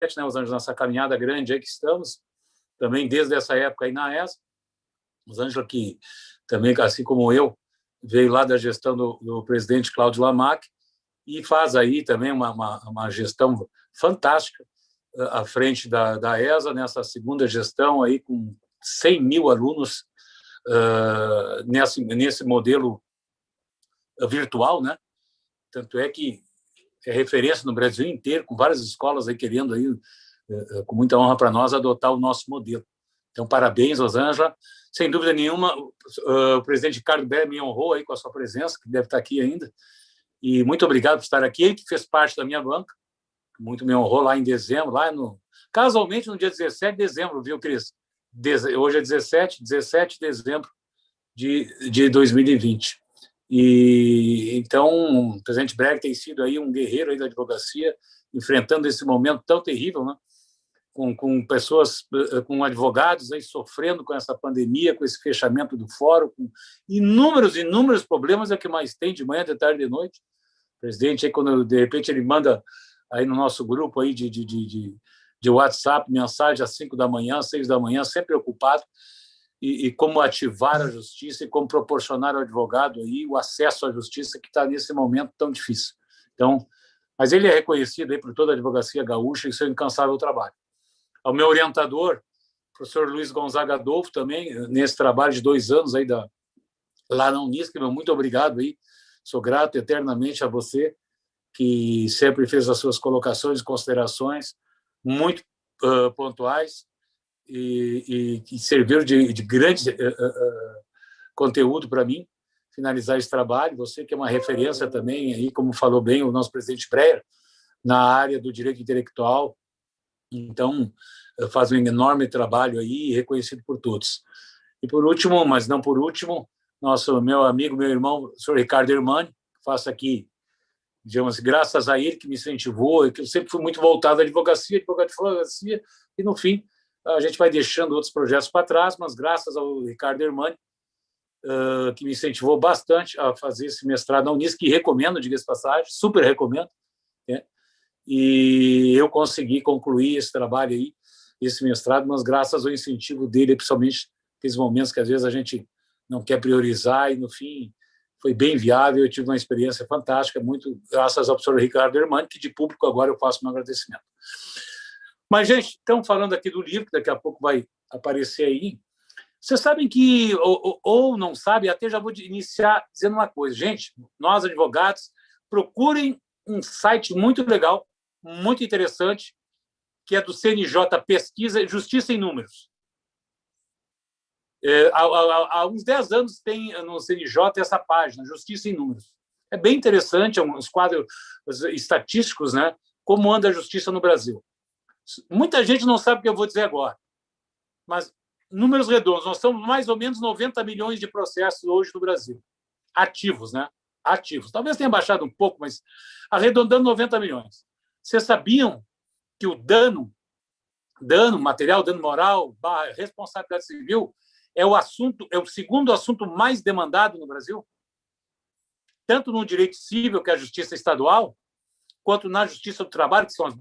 né, Rosângela, nessa caminhada grande aí que estamos, também desde essa época aí na ESA. Rosângela, que também, assim como eu, veio lá da gestão do presidente Cláudio Lamac e faz aí também uma gestão fantástica à frente da ESA, nessa segunda gestão aí com 100 mil alunos nesse modelo virtual, né? Tanto é que é referência no Brasil inteiro, com várias escolas aí querendo aí, com muita honra para nós, adotar o nosso modelo. Então, parabéns, Rosângela. Sem dúvida nenhuma, o presidente Ricardo Bé me honrou aí com a sua presença, que deve estar aqui ainda. E muito obrigado por estar aqui. Ele que fez parte da minha banca, muito me honrou lá em dezembro, casualmente no dia 17 de dezembro, viu, Cris? Hoje é 17 de dezembro de 2020. E então, o presidente Breg tem sido aí um guerreiro aí da advocacia, enfrentando esse momento tão terrível, né? Com pessoas, com advogados aí sofrendo com essa pandemia, com esse fechamento do fórum, com inúmeros problemas, é o que mais tem de manhã, de tarde, de noite. O presidente, aí, quando de repente ele manda aí no nosso grupo aí de WhatsApp mensagem às 5 da manhã, 6 da manhã, sempre preocupado, e como ativar a justiça e como proporcionar ao advogado aí o acesso à justiça que está nesse momento tão difícil. Então, mas ele é reconhecido aí por toda a advocacia gaúcha e seu incansável trabalho. Ao meu orientador, professor Luiz Gonzaga Adolfo, também, nesse trabalho de 2 anos aí lá na Unisc, muito obrigado aí, sou grato eternamente a você, que sempre fez as suas colocações e considerações muito pontuais e que serviram de grande conteúdo para mim, finalizar esse trabalho. Você que é uma referência também, aí, como falou bem o nosso presidente Breyer, na área do direito intelectual. Então, faz um enorme trabalho aí, reconhecido por todos. E por último, mas não por último, meu amigo, meu irmão, o senhor Ricardo Hermani, faço aqui, digamos, graças a ele que me incentivou, que eu sempre fui muito voltado à advocacia, e no fim a gente vai deixando outros projetos para trás, mas graças ao Ricardo Hermani, que me incentivou bastante a fazer esse mestrado na Unisc, que recomendo, diga-se de passagem, super recomendo, né? E eu consegui concluir esse trabalho aí, esse mestrado, mas graças ao incentivo dele, principalmente aqueles momentos que às vezes a gente não quer priorizar, e no fim foi bem viável. Eu tive uma experiência fantástica, muito graças ao professor Ricardo Hermani, que de público agora eu faço meu agradecimento. Mas, gente, estamos falando aqui do livro, que daqui a pouco vai aparecer aí. Vocês sabem que, ou não sabem, até já vou iniciar dizendo uma coisa. Gente, nós advogados, procurem um site muito legal, muito interessante, que é do CNJ Pesquisa Justiça em Números. Há uns 10 anos tem no CNJ essa página, Justiça em Números. É bem interessante, uns quadros estatísticos, né? Como anda a justiça no Brasil. Muita gente não sabe o que eu vou dizer agora, mas números redondos, nós estamos mais ou menos 90 milhões de processos hoje no Brasil, ativos, né? Ativos. Talvez tenha baixado um pouco, mas arredondando 90 milhões. Vocês sabiam que o dano material, dano moral, responsabilidade civil, é o segundo assunto mais demandado no Brasil? Tanto no direito civil, que é a justiça estadual, quanto na justiça do trabalho, que são os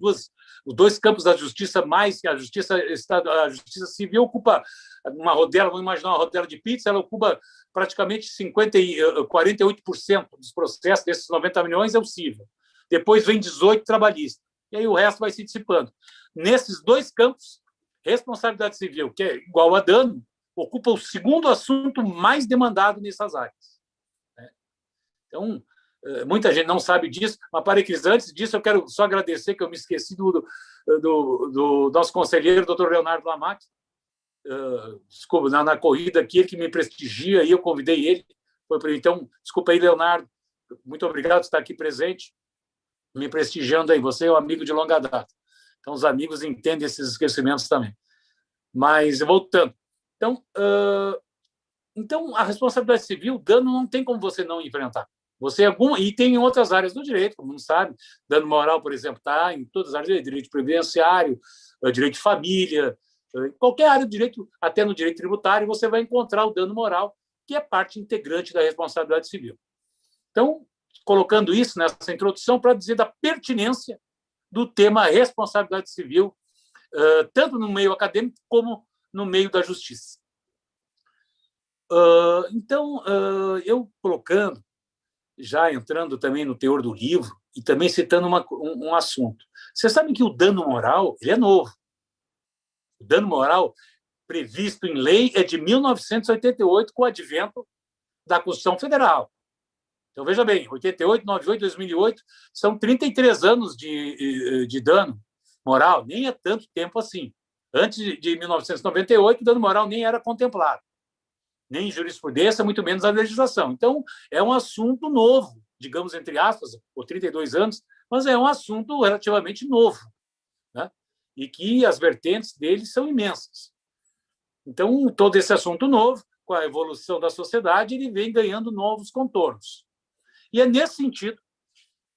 dois campos da justiça mais, que a justiça civil ocupa uma rodela, vamos imaginar uma rodela de pizza, ela ocupa praticamente 48% dos processos, desses 90 milhões é o civil. Depois vem 18 trabalhista. E aí o resto vai se dissipando. Nesses dois campos, responsabilidade civil, que é igual a dano, ocupa o segundo assunto mais demandado nessas áreas. Então, muita gente não sabe disso, mas, para que antes disso, eu quero só agradecer, que eu me esqueci do nosso conselheiro, doutor Leonardo Lamac, desculpa, na corrida aqui, ele que me prestigia, e eu convidei ele. Então, desculpa aí, Leonardo, muito obrigado por estar aqui presente, me prestigiando aí. Você é um amigo de longa data. Então, os amigos entendem esses esquecimentos também. Mas, voltando. Então, a responsabilidade civil, dano não tem como você não enfrentar. E tem em outras áreas do direito, como não sabe. Dano moral, por exemplo, está em todas as áreas do direito. Direito previdenciário, direito de família, qualquer área do direito, até no direito tributário, você vai encontrar o dano moral, que é parte integrante da responsabilidade civil. Então, colocando isso nessa introdução para dizer da pertinência do tema responsabilidade civil, tanto no meio acadêmico como no meio da justiça. Então, eu colocando, já entrando também no teor do livro, e também citando um assunto. Vocês sabem que o dano moral ele é novo. O dano moral previsto em lei é de 1988, com o advento da Constituição Federal. Então, veja bem, 88, 98, 2008, são 33 anos de dano moral, nem é tanto tempo assim. Antes de 1998, o dano moral nem era contemplado, nem em jurisprudência, muito menos a legislação. Então, é um assunto novo, digamos, entre aspas, por 32 anos, mas é um assunto relativamente novo, né? E que as vertentes dele são imensas. Então, todo esse assunto novo, com a evolução da sociedade, ele vem ganhando novos contornos. E é nesse sentido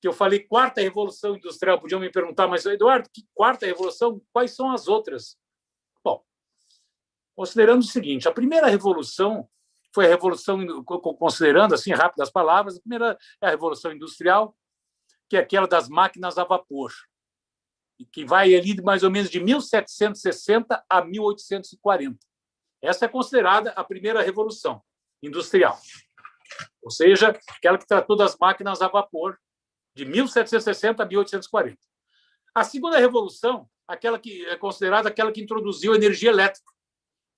que eu falei quarta revolução industrial. Podiam me perguntar, mas, Eduardo, que quarta revolução? Quais são as outras? Bom, considerando o seguinte, a primeira revolução foi a revolução, considerando assim, rápidas palavras, a primeira é a revolução industrial, que é aquela das máquinas a vapor, que vai ali mais ou menos de 1760 a 1840. Essa é considerada a primeira revolução industrial, ou seja, aquela que tratou das máquinas a vapor, de 1760 a 1840. A segunda revolução, aquela que é considerada aquela que introduziu a energia elétrica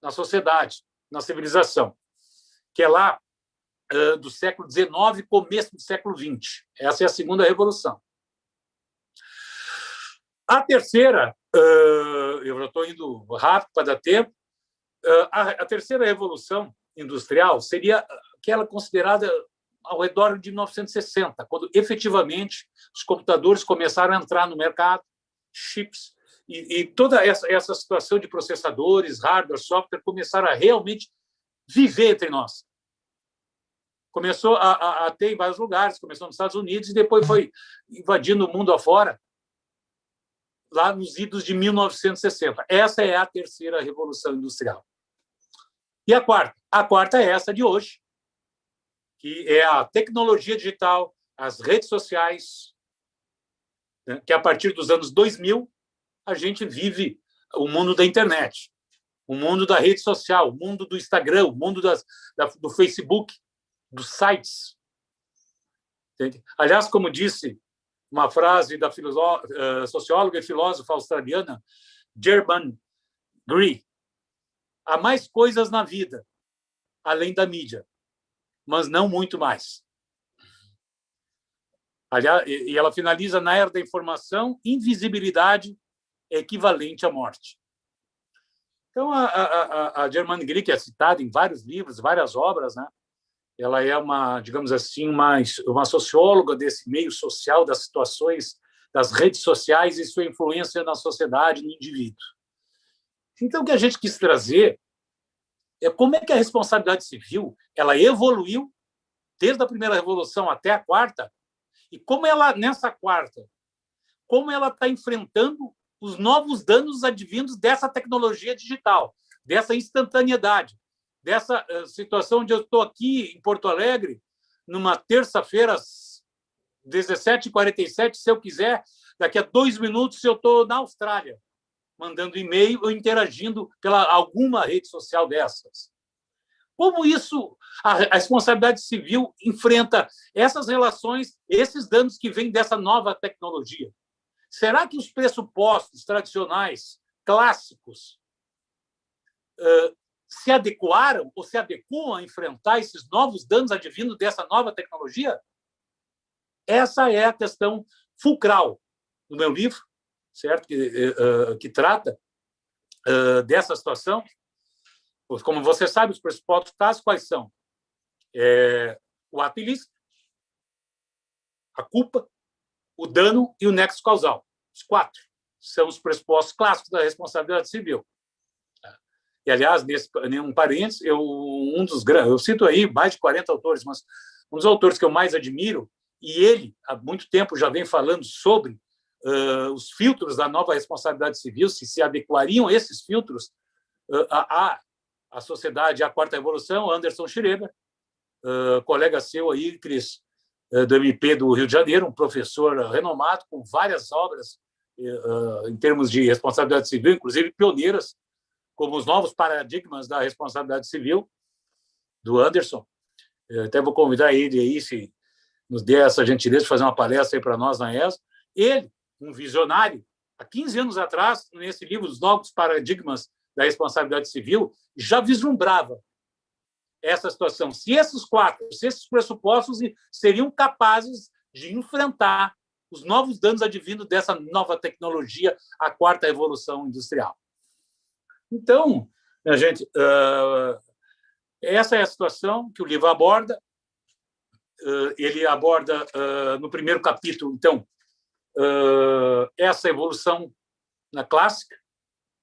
na sociedade, na civilização, que é lá do século XIX, começo do século XX. Essa é a segunda revolução. A terceira, eu já estou indo rápido para dar tempo, a terceira revolução industrial seria aquela considerada ao redor de 1960, quando efetivamente os computadores começaram a entrar no mercado, chips, e toda essa situação de processadores, hardware, software, começaram a realmente viver entre nós. Começou a ter em vários lugares, começou nos Estados Unidos e depois foi invadindo o mundo afora, lá nos idos de 1960. Essa é a terceira revolução industrial. E a quarta? A quarta é essa de hoje, que é a tecnologia digital, as redes sociais, né, que a partir dos anos 2000 a gente vive o mundo da internet, o mundo da rede social, o mundo do Instagram, o mundo do Facebook, dos sites. Entende? Aliás, como disse uma frase da socióloga e filósofa australiana Germaine Greer, há mais coisas na vida, além da mídia, mas não muito mais. Aliás, e ela finaliza: na era da informação, invisibilidade é equivalente à morte. Então, a Germaine Greer, que é citada em vários livros, várias obras, né? Ela é uma, digamos assim, uma socióloga desse meio social, das situações das redes sociais e sua influência na sociedade, no indivíduo. Então, o que a gente quis trazer é como é que a responsabilidade civil ela evoluiu desde a primeira revolução até a quarta, e como ela, nessa quarta, como ela está enfrentando os novos danos advindos dessa tecnologia digital, dessa instantaneidade, dessa situação onde eu estou aqui em Porto Alegre, numa terça-feira, às 17h47, se eu quiser, daqui a 2 minutos eu estou na Austrália, mandando e-mail ou interagindo pela alguma rede social dessas. Como isso, a responsabilidade civil enfrenta essas relações, esses danos que vêm dessa nova tecnologia? Será que os pressupostos tradicionais, clássicos, se adequaram ou se adequam a enfrentar esses novos danos advindos dessa nova tecnologia? Essa é a questão fulcral do meu livro, certo? Que trata dessa situação. Como você sabe, os pressupostos clássicos quais são? O ato ilícito, a culpa, o dano e o nexo causal. Os 4 são os pressupostos clássicos da responsabilidade civil. E, aliás, num parênteses, eu cito aí mais de 40 autores, mas um dos autores que eu mais admiro, e ele, há muito tempo, já vem falando sobre os filtros da nova responsabilidade civil, se adequariam esses filtros à sociedade, à quarta revolução, Anderson Schreiber, colega seu aí, Cris, do MP do Rio de Janeiro, um professor renomado, com várias obras em termos de responsabilidade civil, inclusive pioneiras, como os novos paradigmas da responsabilidade civil, do Anderson. Eu até vou convidar ele aí, se nos der essa gentileza de fazer uma palestra aí para nós na ESO. Ele, um visionário, há 15 anos atrás, nesse livro, Os Novos Paradigmas da Responsabilidade Civil, já vislumbrava essa situação. Se esses pressupostos seriam capazes de enfrentar os novos danos advindos dessa nova tecnologia, a quarta revolução industrial. Então, minha gente, essa é a situação que o livro aborda. Ele aborda, no primeiro capítulo, então, essa evolução na clássica,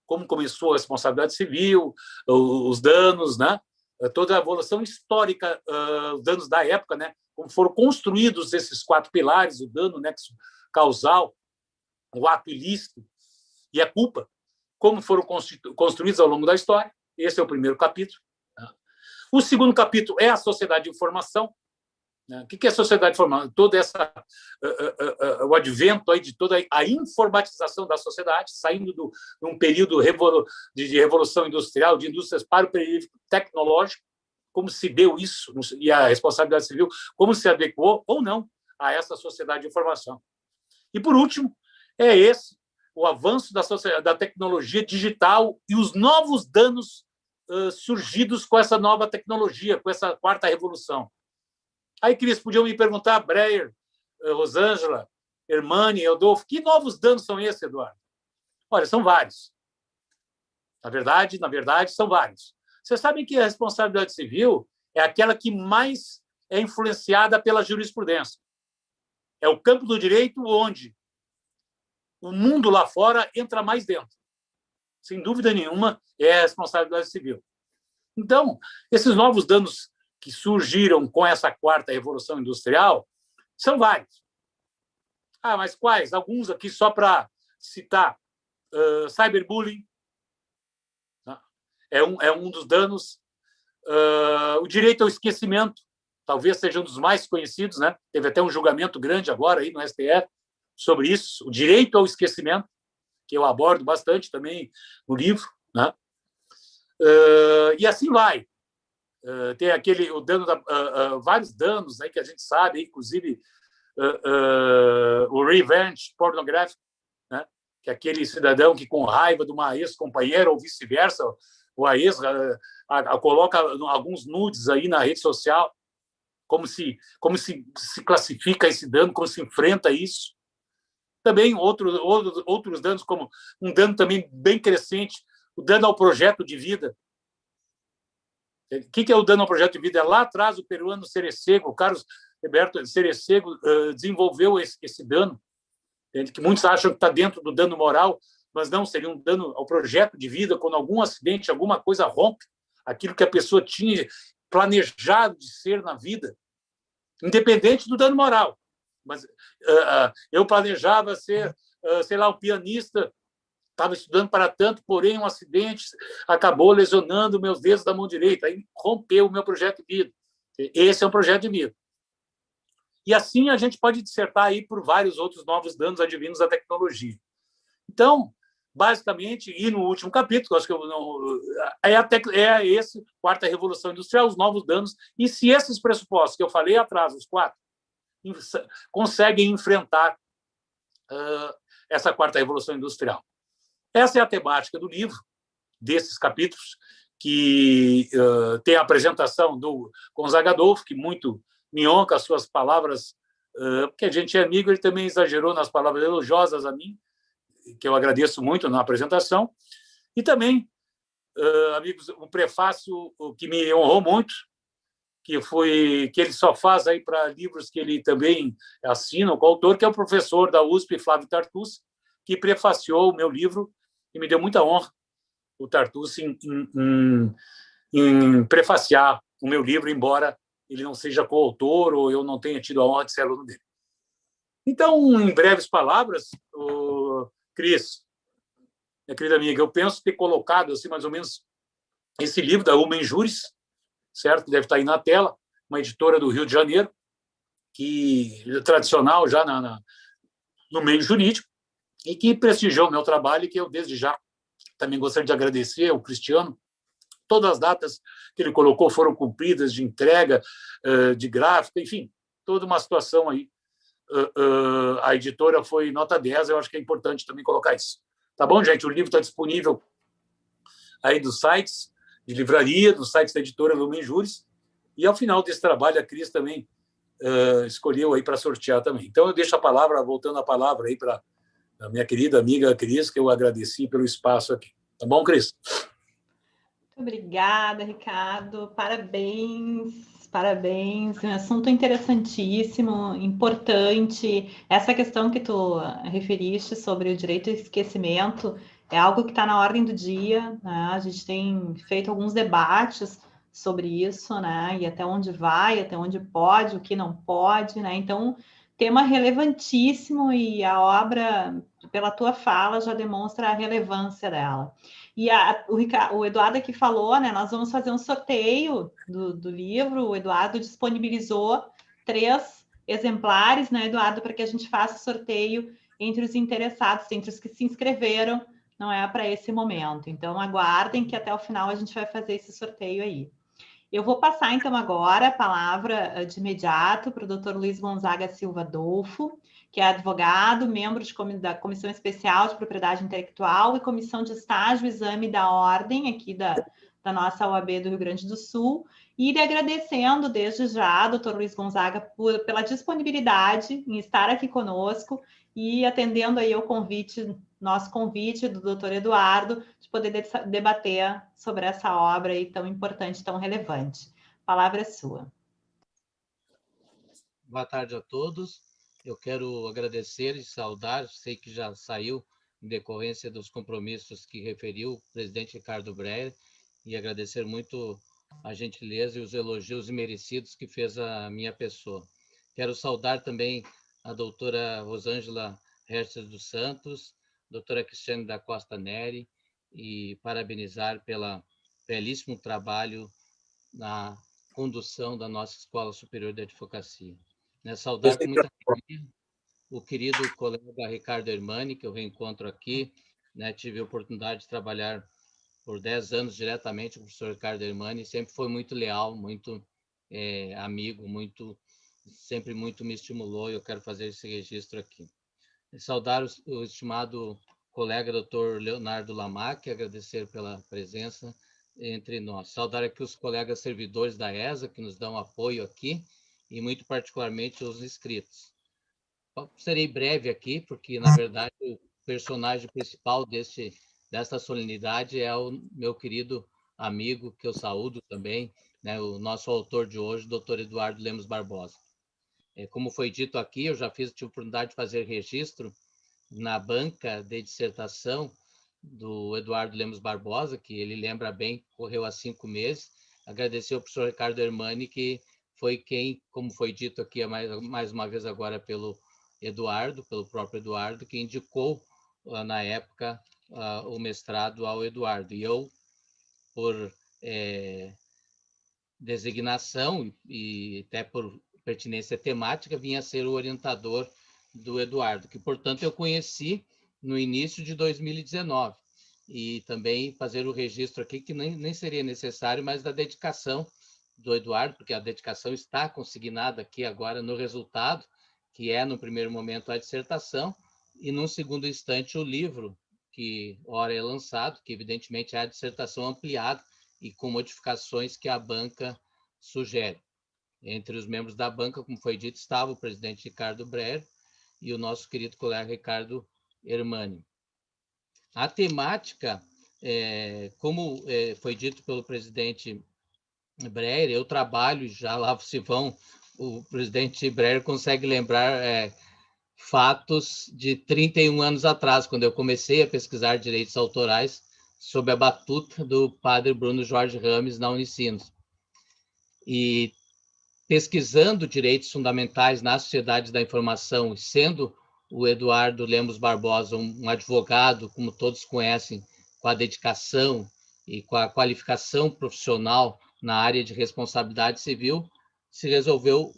como começou a responsabilidade civil, os danos, né? Toda a evolução histórica, os danos da época, né? Como foram construídos esses 4 pilares, o dano, nexo causal, o ato ilícito e a culpa, como foram construídos ao longo da história. Esse é o primeiro capítulo. O segundo capítulo é a sociedade de informação. O que é a sociedade de informação? Todo o advento aí de toda a informatização da sociedade, saindo de um período de revolução industrial, de indústrias para o período tecnológico, como se deu isso, e a responsabilidade civil, como se adequou ou não a essa sociedade de informação. E, por último, é o avanço da tecnologia digital e os novos danos surgidos com essa nova tecnologia, com essa quarta revolução. Aí, Cris, podiam me perguntar, Breyer, Rosângela, Hermani, Eudolfo, que novos danos são esses, Eduardo? Olha, são vários. Na verdade, são vários. Vocês sabem que a responsabilidade civil é aquela que mais é influenciada pela jurisprudência. É o campo do direito onde o mundo lá fora entra mais dentro. Sem dúvida nenhuma, é a responsabilidade civil. Então, esses novos danos que surgiram com essa quarta revolução industrial são vários. Mas quais? Alguns aqui só para citar. Cyberbullying é um dos danos. O direito ao esquecimento talvez seja um dos mais conhecidos, né? Teve até um julgamento grande agora aí no STF sobre isso, o direito ao esquecimento, que eu abordo bastante também no livro, né? E assim vai. Tem o dano vários danos aí que a gente sabe, inclusive o revenge pornográfico, né? Que é aquele cidadão que, com raiva de uma ex-companheira ou vice-versa, ou a ex coloca alguns nudes aí na rede social, como se classifica esse dano, como se enfrenta isso. Também outros danos, como um dano também bem crescente, o dano ao projeto de vida. O que é o dano ao projeto de vida? Lá atrás, o peruano Cerecego, o Carlos Roberto Cerecego, desenvolveu esse dano, que muitos acham que está dentro do dano moral, mas não, seria um dano ao projeto de vida, quando algum acidente, alguma coisa rompe aquilo que a pessoa tinha planejado de ser na vida, independente do dano moral. Mas eu planejava ser, sei lá, um pianista, estava estudando para tanto, porém um acidente acabou lesionando meus dedos da mão direita, aí rompeu o meu projeto de vida. Esse é um projeto de vida. E assim a gente pode dissertar aí por vários outros novos danos advindos da tecnologia. Então, basicamente, e no último capítulo, acho que é esse, quarta revolução industrial, os novos danos, e se esses pressupostos que eu falei atrás, os 4, conseguem enfrentar essa quarta revolução industrial. Essa é a temática do livro, desses capítulos, que tem a apresentação do Gonzaga Adolfo, que muito me honra com as suas palavras, porque a gente é amigo, ele também exagerou nas palavras elogiosas a mim, que eu agradeço muito na apresentação, e também, amigos, um prefácio que me honrou muito, que ele só faz aí para livros que ele também assina, o coautor, que é o professor da USP, Flávio Tartucci, que prefaciou o meu livro, e me deu muita honra, o Tartucci, em prefaciar o meu livro, embora ele não seja coautor ou eu não tenha tido a honra de ser aluno dele. Então, em breves palavras, Cris, minha querida amiga, eu penso ter colocado assim, mais ou menos esse livro da Lumen Juris, certo? Deve estar aí na tela, uma editora do Rio de Janeiro, que é tradicional já no meio jurídico, e que prestigiou o meu trabalho, e que eu, desde já, também gostaria de agradecer ao Cristiano. Todas as datas que ele colocou foram cumpridas, de entrega, de gráfico, enfim, toda uma situação aí. A editora foi nota 10, eu acho que é importante também colocar isso. Tá bom, gente? O livro está disponível aí dos sites de livraria, dos sites da editora Lumen Juris, e ao final desse trabalho a Cris também escolheu aí para sortear também. Então eu deixo a palavra, voltando a palavra aí para a minha querida amiga Cris, que eu agradeci pelo espaço aqui. Tá bom, Cris? Muito obrigada, Ricardo. Parabéns, parabéns. Um assunto interessantíssimo, importante. Essa questão que tu referiste sobre o direito ao esquecimento é algo que está na ordem do dia, né? A gente tem feito alguns debates sobre isso, né? E até onde vai, até onde pode, o que não pode, né? Então, tema relevantíssimo, e a obra, pela tua fala, já demonstra a relevância dela. E o Eduardo aqui falou, né? Nós vamos fazer um sorteio do livro. O Eduardo disponibilizou 3 exemplares, né, Eduardo, para que a gente faça o sorteio entre os interessados, entre os que se inscreveram, não é, para esse momento. Então, aguardem que até o final a gente vai fazer esse sorteio aí. Eu vou passar, então, agora a palavra de imediato para o Dr. Luiz Gonzaga Silva Adolfo, que é advogado, membro da Comissão Especial de Propriedade Intelectual e Comissão de Estágio e Exame da Ordem, aqui da nossa OAB do Rio Grande do Sul, e lhe agradecendo desde já, Dr. Luiz Gonzaga, pela disponibilidade em estar aqui conosco e atendendo aí ao nosso convite do Dr. Eduardo, de poder debater sobre essa obra aí tão importante, tão relevante. A palavra é sua. Boa tarde a todos. Eu quero agradecer e saudar, sei que já saiu em decorrência dos compromissos que referiu o presidente Ricardo Breyer, e agradecer muito a gentileza e os elogios merecidos que fez a minha pessoa. Quero saudar também a doutora Rosângela Herces dos Santos, doutora Cristiane da Costa Neri, e parabenizar pelo belíssimo trabalho na condução da nossa Escola Superior de Advocacia. Saudar com muita alegria o querido colega Ricardo Hermani, que eu reencontro aqui. Tive a oportunidade de trabalhar por 10 anos diretamente com o professor Ricardo Hermani, sempre foi muito leal, muito amigo, sempre muito me estimulou, e eu quero fazer esse registro aqui. Saudar o estimado colega Dr. Leonardo Lamac, agradecer pela presença entre nós. Saudar aqui os colegas servidores da ESA, que nos dão apoio aqui, e muito particularmente os inscritos. Serei breve aqui, porque, na verdade, o personagem principal desta solenidade é o meu querido amigo, que eu saúdo também, o nosso autor de hoje, Dr. Eduardo Lemos Barbosa. Como foi dito aqui, eu já tive a oportunidade de fazer registro na banca de dissertação do Eduardo Lemos Barbosa, que ele lembra bem, correu há 5 meses. Agradecer ao professor Ricardo Hermani, que foi quem, como foi dito aqui mais uma vez agora pelo próprio Eduardo, que indicou na época o mestrado ao Eduardo. E eu, por designação e até por pertinência temática, vinha a ser o orientador do Eduardo, que, portanto, eu conheci no início de 2019. E também fazer o registro aqui, que nem seria necessário, mas da dedicação do Eduardo, porque a dedicação está consignada aqui agora no resultado, que é, no primeiro momento, a dissertação, e, num segundo instante, o livro, que ora é lançado, que, evidentemente, é a dissertação ampliada e com modificações que a banca sugere. Entre os membros da banca, como foi dito, estava o presidente Ricardo Breyer e o nosso querido colega Ricardo Hermani. A temática, como foi dito pelo presidente Breyer, eu trabalho, já lá se vão, o presidente Breyer consegue lembrar fatos de 31 anos atrás, quando eu comecei a pesquisar direitos autorais sob a batuta do padre Bruno Jorge Rames na Unicinos. E pesquisando direitos fundamentais na sociedade da informação, sendo o Eduardo Lemos Barbosa um advogado, como todos conhecem, com a dedicação e com a qualificação profissional na área de responsabilidade civil, se resolveu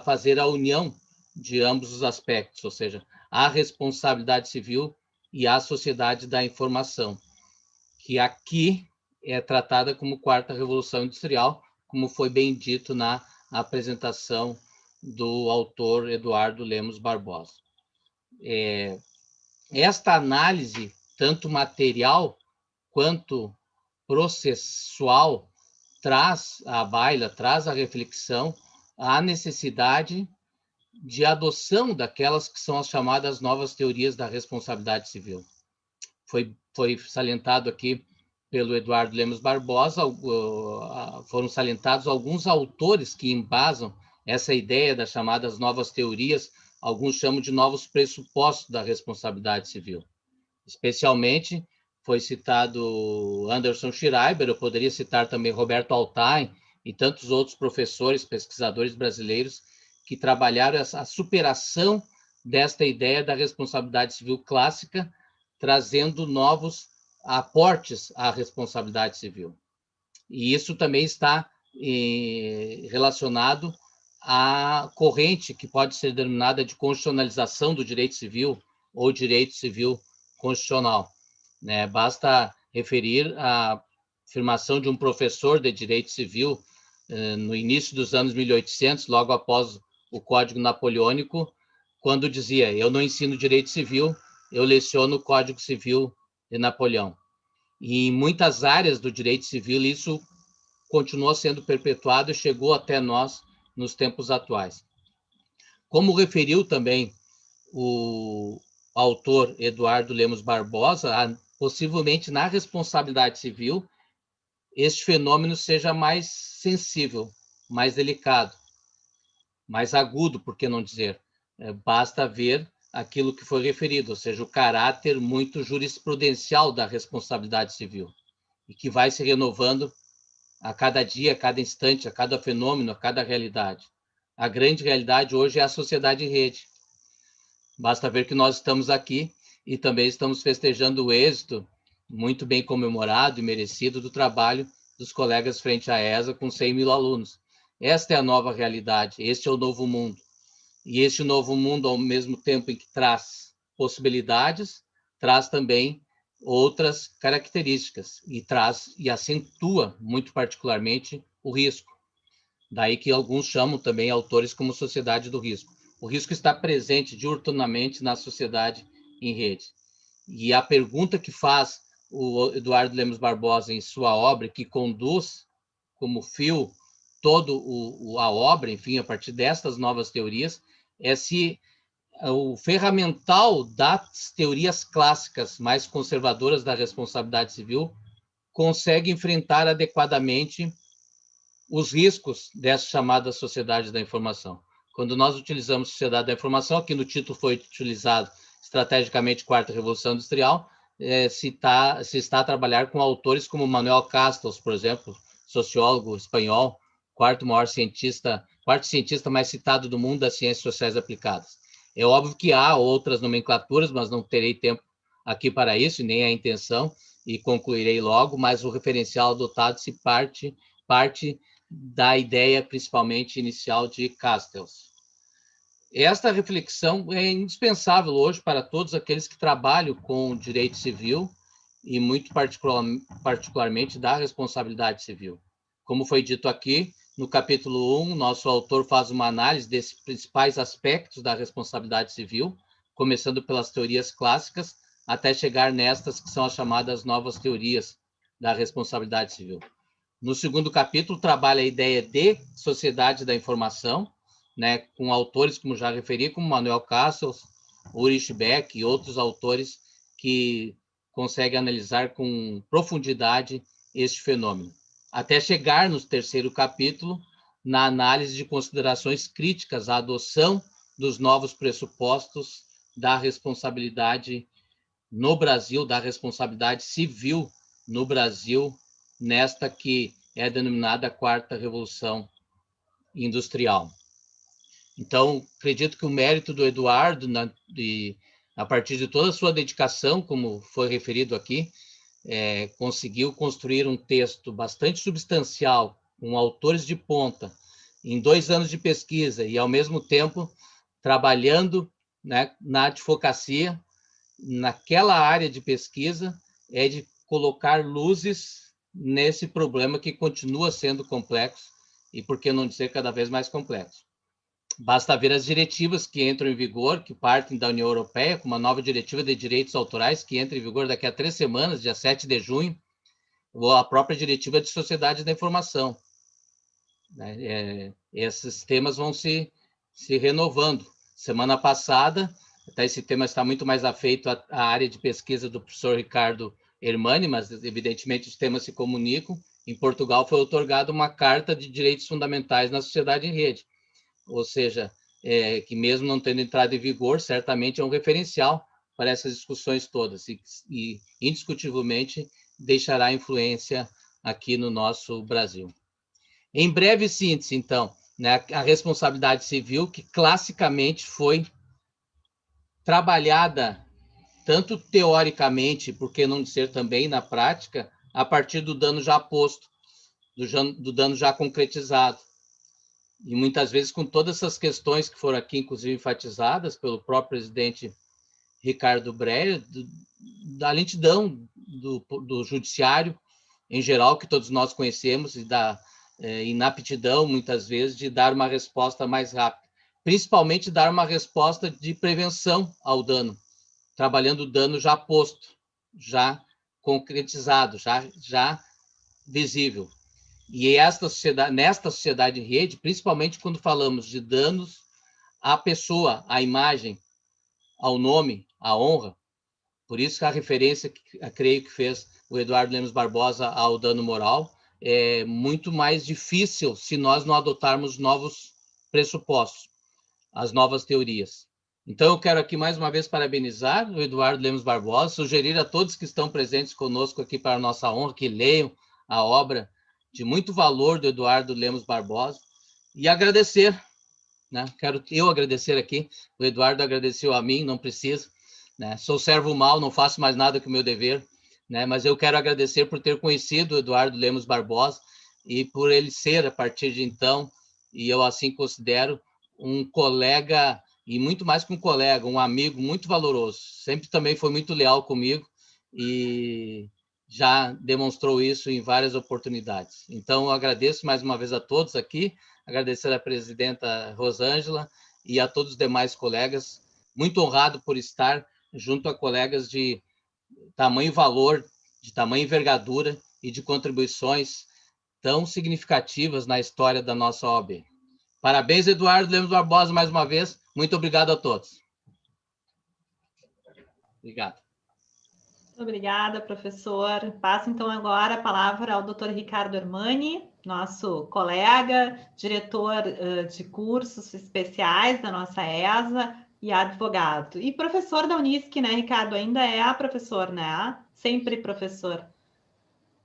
fazer a união de ambos os aspectos, ou seja, a responsabilidade civil e a sociedade da informação, que aqui é tratada como quarta revolução industrial, como foi bem dito na apresentação do autor Eduardo Lemos Barbosa. Esta análise, tanto material quanto processual, traz à baila, traz à reflexão a necessidade de adoção daquelas que são as chamadas novas teorias da responsabilidade civil. Foi salientado aqui pelo Eduardo Lemos Barbosa, foram salientados alguns autores que embasam essa ideia das chamadas novas teorias, alguns chamam de novos pressupostos da responsabilidade civil. Especialmente foi citado Anderson Schreiber, eu poderia citar também Roberto Altain e tantos outros professores, pesquisadores brasileiros que trabalharam a superação desta ideia da responsabilidade civil clássica, trazendo novos aportes à responsabilidade civil. E isso também está relacionado à corrente que pode ser denominada de constitucionalização do direito civil ou direito civil constitucional. Né? Basta referir a afirmação de um professor de direito civil no início dos anos 1800, logo após o Código Napoleônico, quando dizia: eu não ensino direito civil, eu leciono o Código Civil de Napoleão. E em muitas áreas do direito civil isso continuou sendo perpetuado e chegou até nós nos tempos atuais. Como referiu também o autor Eduardo Lemos Barbosa, possivelmente na responsabilidade civil, este fenômeno seja mais sensível, mais delicado, mais agudo, por que não dizer? Basta ver aquilo que foi referido, ou seja, o caráter muito jurisprudencial da responsabilidade civil, e que vai se renovando a cada dia, a cada instante, a cada fenômeno, a cada realidade. A grande realidade hoje é a sociedade em rede. Basta ver que nós estamos aqui e também estamos festejando o êxito muito bem comemorado e merecido do trabalho dos colegas frente à ESA com 100 mil alunos. Esta é a nova realidade, este é o novo mundo. E este novo mundo, ao mesmo tempo em que traz possibilidades, traz também outras características e acentua muito particularmente o risco. Daí que alguns chamam também autores como sociedade do risco. O risco está presente diuturnamente na sociedade em rede. E a pergunta que faz o Eduardo Lemos Barbosa em sua obra, que conduz como fio toda a obra, enfim, a partir destas novas teorias, é se o ferramental das teorias clássicas mais conservadoras da responsabilidade civil consegue enfrentar adequadamente os riscos dessa chamada sociedade da informação. Quando nós utilizamos sociedade da informação, aqui no título foi utilizado estrategicamente quarta revolução industrial, se está a trabalhar com autores como Manuel Castells, por exemplo, sociólogo espanhol, quarto cientista mais citado do mundo das ciências sociais aplicadas. É óbvio que há outras nomenclaturas, mas não terei tempo aqui para isso, nem a intenção, e concluirei logo, mas o referencial adotado se parte da ideia, principalmente inicial, de Castells. Esta reflexão é indispensável hoje para todos aqueles que trabalham com direito civil e muito particularmente da responsabilidade civil. Como foi dito aqui, no capítulo 1, nosso autor faz uma análise desses principais aspectos da responsabilidade civil, começando pelas teorias clássicas, até chegar nestas que são as chamadas novas teorias da responsabilidade civil. No segundo capítulo, trabalha a ideia de sociedade da informação, né, com autores, como já referi, como Manuel Castells, Ulrich Beck e outros autores que conseguem analisar com profundidade este fenômeno. Até chegar no terceiro capítulo, na análise de considerações críticas à adoção dos novos pressupostos da responsabilidade no Brasil, da responsabilidade civil no Brasil, nesta que é denominada quarta revolução industrial. Então, acredito que o mérito do Eduardo, a partir de toda a sua dedicação, como foi referido aqui, conseguiu construir um texto bastante substancial, com autores de ponta, em 2 anos de pesquisa, e, ao mesmo tempo, trabalhando né, na advocacia, naquela área de pesquisa, é de colocar luzes nesse problema que continua sendo complexo e, por que não dizer, cada vez mais complexo. Basta ver as diretivas que entram em vigor, que partem da União Europeia, com uma nova diretiva de direitos autorais, que entra em vigor daqui a 3 semanas, dia 7 de junho, ou a própria diretiva de sociedade da informação. Esses temas vão se renovando. Semana passada, esse tema está muito mais afeito à área de pesquisa do professor Ricardo Hermani, mas, evidentemente, os temas se comunicam. Em Portugal foi outorgada uma Carta de Direitos Fundamentais na Sociedade em Rede, ou seja, que mesmo não tendo entrado em vigor, certamente é um referencial para essas discussões todas e indiscutivelmente, deixará influência aqui no nosso Brasil. Em breve síntese, então, né, a responsabilidade civil, que classicamente foi trabalhada tanto teoricamente, por que não dizer também na prática, a partir do dano já posto, do dano já concretizado. E muitas vezes com todas essas questões que foram aqui, inclusive, enfatizadas pelo próprio presidente Ricardo Breyer, da lentidão do judiciário em geral, que todos nós conhecemos, e da inaptidão, muitas vezes, de dar uma resposta mais rápida. Principalmente dar uma resposta de prevenção ao dano, trabalhando o dano já posto, já concretizado, já visível. E nesta sociedade em rede, principalmente quando falamos de danos à pessoa, à imagem, ao nome, à honra, por isso que a referência, creio que fez o Eduardo Lemos Barbosa ao dano moral, é muito mais difícil se nós não adotarmos novos pressupostos, as novas teorias. Então, eu quero aqui mais uma vez parabenizar o Eduardo Lemos Barbosa, sugerir a todos que estão presentes conosco aqui para a nossa honra, que leiam a obra de muito valor do Eduardo Lemos Barbosa, e agradecer, né? Quero eu agradecer aqui, o Eduardo agradeceu a mim, não precisa, né? Sou servo mau, não faço mais nada que o meu dever, né? Mas eu quero agradecer por ter conhecido o Eduardo Lemos Barbosa e por ele ser, a partir de então, e eu assim considero, um colega, e muito mais que um colega, um amigo muito valoroso. Sempre também foi muito leal comigo e já demonstrou isso em várias oportunidades. Então, eu agradeço mais uma vez a todos aqui, agradecer à presidenta Rosângela e a todos os demais colegas, muito honrado por estar junto a colegas de tamanho valor, de tamanha envergadura e de contribuições tão significativas na história da nossa OAB. Parabéns, Eduardo Lemos Barbosa, mais uma vez. Muito obrigado a todos. Obrigado. Muito obrigada, professor. Passo, então, agora a palavra ao Dr. Ricardo Hermani, nosso colega, diretor de cursos especiais da nossa ESA e advogado. E professor da Unisc, né, Ricardo? Ainda é professor, né? Sempre professor.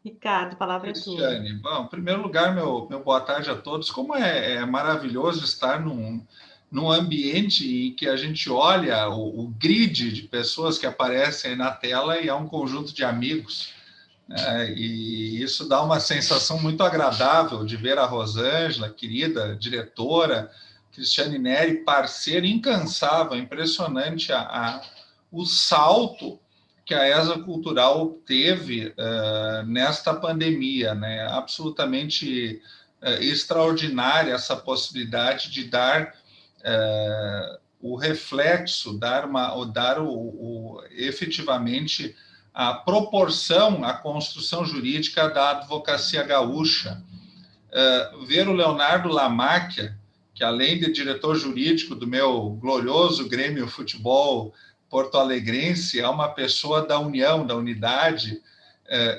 Ricardo, a palavra é tua. Cristiane, bom, em primeiro lugar, meu boa tarde a todos. Como é maravilhoso estar num ambiente em que a gente olha o grid de pessoas que aparecem na tela e é um conjunto de amigos, né? E isso dá uma sensação muito agradável de ver a Rosângela, querida diretora, Cristiane Neri, parceira incansável, impressionante o salto que a ESA Cultural teve nesta pandemia, né? Absolutamente extraordinária essa possibilidade de dar o reflexo, efetivamente a proporção à construção jurídica da advocacia gaúcha. Ver o Leonardo Lamáquia, que além de diretor jurídico do meu glorioso Grêmio Futebol porto-alegrense, é uma pessoa da união, da unidade,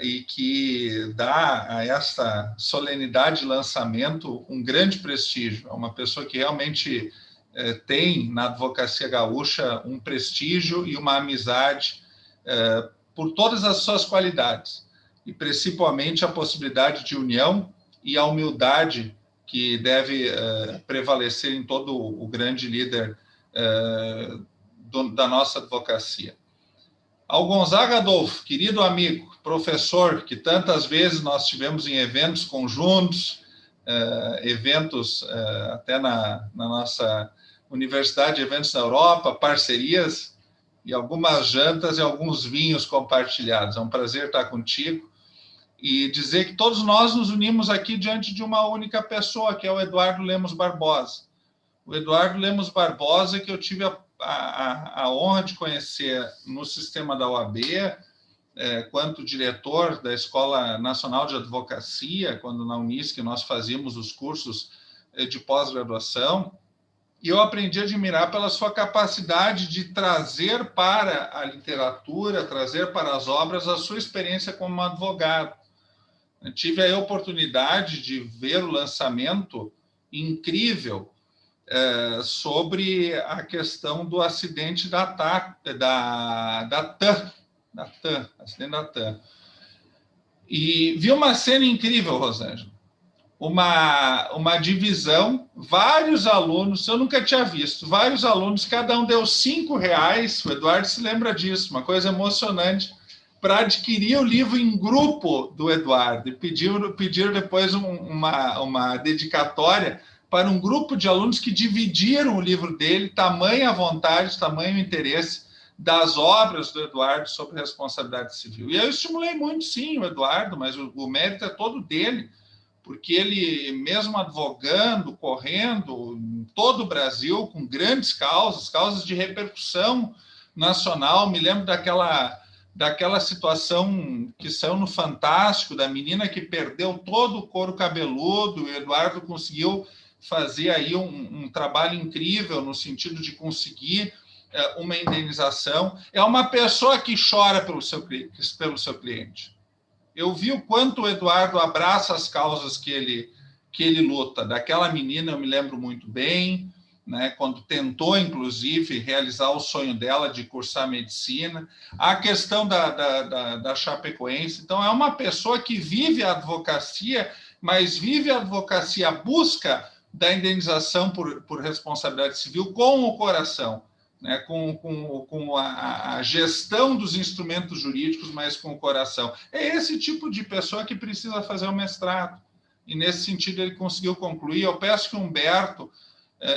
e que dá a esta solenidade de lançamento um grande prestígio. É uma pessoa que realmente tem na advocacia gaúcha um prestígio e uma amizade por todas as suas qualidades, e principalmente a possibilidade de união e a humildade que deve prevalecer em todo o grande líder da nossa advocacia. Ao Gonzaga Adolfo, querido amigo, professor, que tantas vezes nós tivemos em eventos conjuntos, eventos até na nossa Universidade de Eventos na Europa, parcerias e algumas jantas e alguns vinhos compartilhados. É um prazer estar contigo e dizer que todos nós nos unimos aqui diante de uma única pessoa, que é o Eduardo Lemos Barbosa. O Eduardo Lemos Barbosa, que eu tive a honra de conhecer no sistema da OAB, quanto diretor da Escola Nacional de Advocacia, quando na Unisc nós fazíamos os cursos de pós-graduação, e eu aprendi a admirar pela sua capacidade de trazer para a literatura, trazer para as obras a sua experiência como advogado. Eu tive a oportunidade de ver o lançamento incrível sobre a questão do acidente da TAM, acidente da TAM. E vi uma cena incrível, Rosângela. Uma divisão, vários alunos, eu nunca tinha visto, vários alunos, cada um deu R$5, o Eduardo se lembra disso, uma coisa emocionante, para adquirir o livro em grupo do Eduardo, e pediram depois uma dedicatória para um grupo de alunos que dividiram o livro dele, tamanha vontade, tamanho interesse das obras do Eduardo sobre responsabilidade civil. E eu estimulei muito, sim, o Eduardo, mas o mérito é todo dele, porque ele, mesmo advogando, correndo em todo o Brasil, com grandes causas de repercussão nacional, me lembro daquela situação que saiu no Fantástico, da menina que perdeu todo o couro cabeludo, e o Eduardo conseguiu fazer aí um trabalho incrível no sentido de conseguir uma indenização. É uma pessoa que chora pelo seu cliente. Eu vi o quanto o Eduardo abraça as causas que ele luta. Daquela menina, eu me lembro muito bem, né, quando tentou, inclusive, realizar o sonho dela de cursar medicina. A questão da Chapecoense. Então, é uma pessoa que vive a advocacia, mas vive a advocacia, a busca da indenização por responsabilidade civil com o coração, né, com a gestão dos instrumentos jurídicos, mas com o coração. É esse tipo de pessoa que precisa fazer o mestrado. E, nesse sentido, ele conseguiu concluir. Eu peço que o Humberto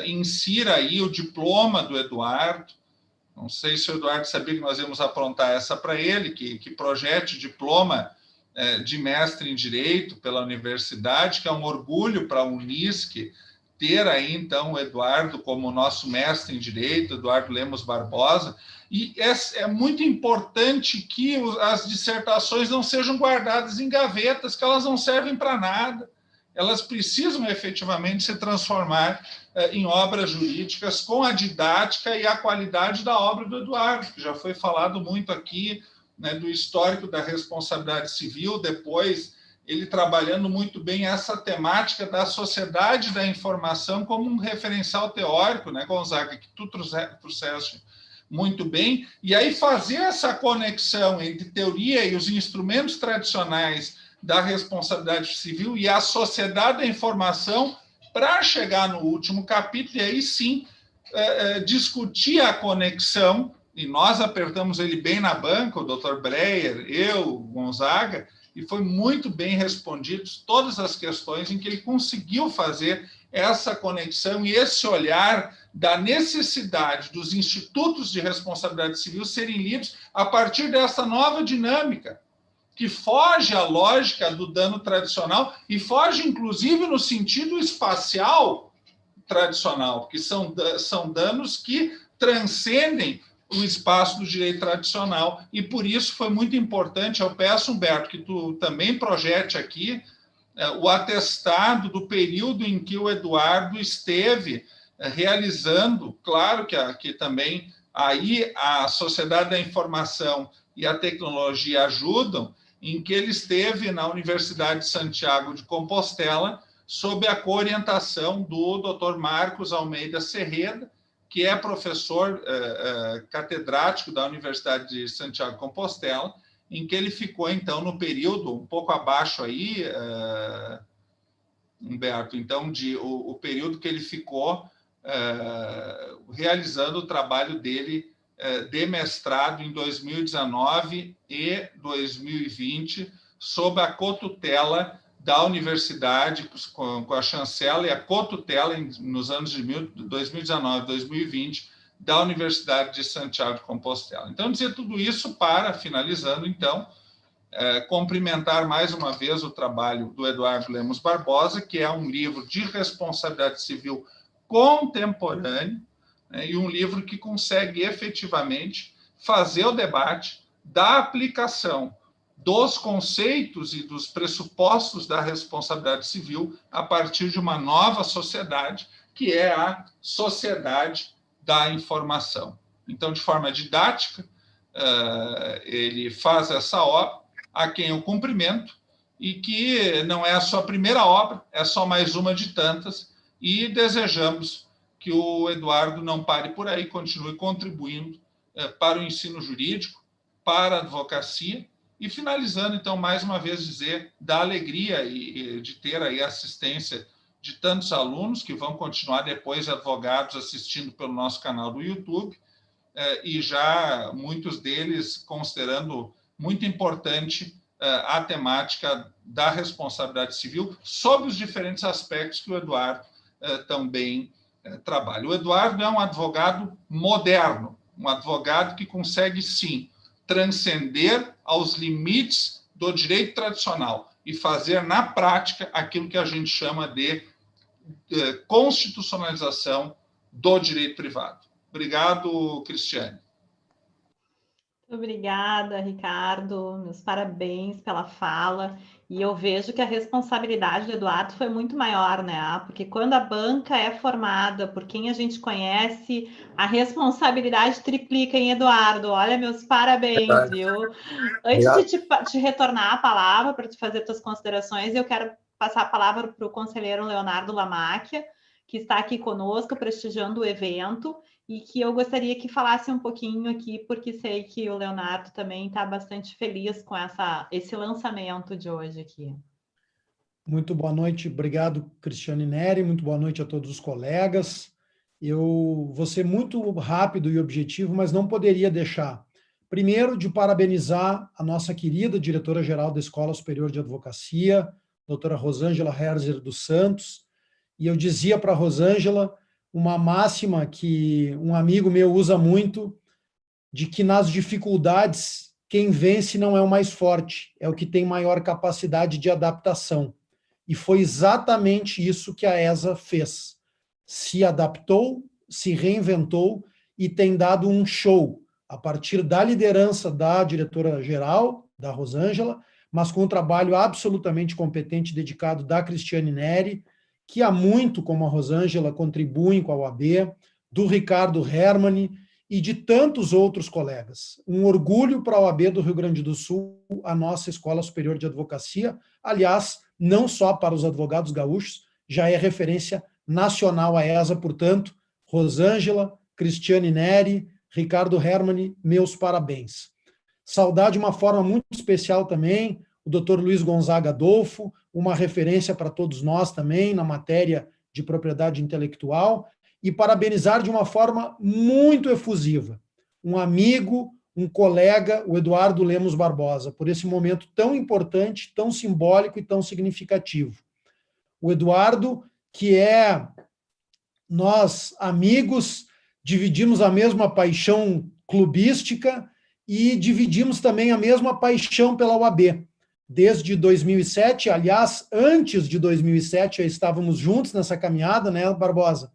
insira aí o diploma do Eduardo. Não sei se o Eduardo sabia que nós íamos aprontar essa para ele, que projete diploma de mestre em Direito pela universidade, que é um orgulho para a Unisc ter aí, então, o Eduardo como nosso mestre em Direito, Eduardo Lemos Barbosa. E é muito importante que as dissertações não sejam guardadas em gavetas, que elas não servem para nada. Elas precisam efetivamente se transformar em obras jurídicas com a didática e a qualidade da obra do Eduardo, que já foi falado muito aqui, né, do histórico da responsabilidade civil, depois ele trabalhando muito bem essa temática da sociedade da informação como um referencial teórico, né, Gonzaga, que tu trouxeste muito bem, e aí fazer essa conexão entre teoria e os instrumentos tradicionais da responsabilidade civil e a sociedade da informação para chegar no último capítulo, e aí sim discutir a conexão, e nós apertamos ele bem na banca, o Dr. Breyer, eu, Gonzaga, e foi muito bem respondido todas as questões em que ele conseguiu fazer essa conexão e esse olhar da necessidade dos institutos de responsabilidade civil serem lidos a partir dessa nova dinâmica, que foge à lógica do dano tradicional e foge, inclusive, no sentido espacial tradicional, porque são danos que transcendem o espaço do direito tradicional, e por isso foi muito importante. Eu peço, Humberto, que tu também projete aqui o atestado do período em que o Eduardo esteve realizando, claro que também aí a sociedade da informação e a tecnologia ajudam, em que ele esteve na Universidade de Santiago de Compostela, sob a coorientação do Dr. Marcos Almeida Serreda, que é professor catedrático da Universidade de Santiago de Compostela, em que ele ficou, então, no período, um pouco abaixo aí, Humberto, então, o período que ele ficou realizando o trabalho dele de mestrado em 2019 e 2020, sob a cotutela da universidade, com a chancela e a cotutela, nos anos de 2019 e 2020, da Universidade de Santiago de Compostela. Então, dizer tudo isso para, finalizando, então, cumprimentar mais uma vez o trabalho do Eduardo Lemos Barbosa, que é um livro de responsabilidade civil contemporâneo, né, e um livro que consegue efetivamente fazer o debate da aplicação dos conceitos e dos pressupostos da responsabilidade civil a partir de uma nova sociedade, que é a sociedade da informação. Então, de forma didática, ele faz essa obra, a quem eu cumprimento, e que não é a sua primeira obra, é só mais uma de tantas, e desejamos que o Eduardo não pare por aí, continue contribuindo para o ensino jurídico, para a advocacia, e finalizando, então, mais uma vez dizer da alegria de ter aí a assistência de tantos alunos que vão continuar depois advogados assistindo pelo nosso canal do YouTube, e já muitos deles considerando muito importante a temática da responsabilidade civil sob os diferentes aspectos que o Eduardo também trabalha. O Eduardo é um advogado moderno, um advogado que consegue, sim, transcender aos limites do direito tradicional e fazer na prática aquilo que a gente chama de constitucionalização do direito privado. Obrigado, Cristiane. Obrigada, Ricardo. Meus parabéns pela fala. E eu vejo que a responsabilidade do Eduardo foi muito maior, né? Porque quando a banca é formada por quem a gente conhece, a responsabilidade triplica em Eduardo. Olha, meus parabéns, viu? Antes de te retornar a palavra para te fazer tuas considerações, eu quero passar a palavra para o conselheiro Leonardo Lamacchia, que está aqui conosco, prestigiando o evento, e que eu gostaria que falasse um pouquinho aqui, porque sei que o Leonardo também está bastante feliz com esse lançamento de hoje aqui. Muito boa noite, obrigado, Cristiane Neri, muito boa noite a todos os colegas. Eu vou ser muito rápido e objetivo, mas não poderia deixar, primeiro, de parabenizar a nossa querida diretora-geral da Escola Superior de Advocacia, doutora Rosângela Herzer dos Santos, e eu dizia para a Rosângela uma máxima que um amigo meu usa muito, de que nas dificuldades, quem vence não é o mais forte, é o que tem maior capacidade de adaptação. E foi exatamente isso que a ESA fez. Se adaptou, se reinventou e tem dado um show, a partir da liderança da diretora-geral, da Rosângela, mas com um trabalho absolutamente competente, dedicado da Cristiane Neri, que há muito, como a Rosângela, contribuem com a OAB, do Ricardo Hermani e de tantos outros colegas. Um orgulho para a OAB do Rio Grande do Sul, a nossa Escola Superior de Advocacia, aliás, não só para os advogados gaúchos, já é referência nacional a ESA, portanto, Rosângela, Cristiane Neri, Ricardo Hermani, meus parabéns. Saudar de uma forma muito especial também o Dr. Luiz Gonzaga Adolfo, uma referência para todos nós também na matéria de propriedade intelectual, e parabenizar de uma forma muito efusiva um amigo, um colega, o Eduardo Lemos Barbosa, por esse momento tão importante, tão simbólico e tão significativo. O Eduardo, que nós, amigos, dividimos a mesma paixão clubística e dividimos também a mesma paixão pela UAB. Desde 2007, aliás, antes de 2007, já estávamos juntos nessa caminhada, né, Barbosa?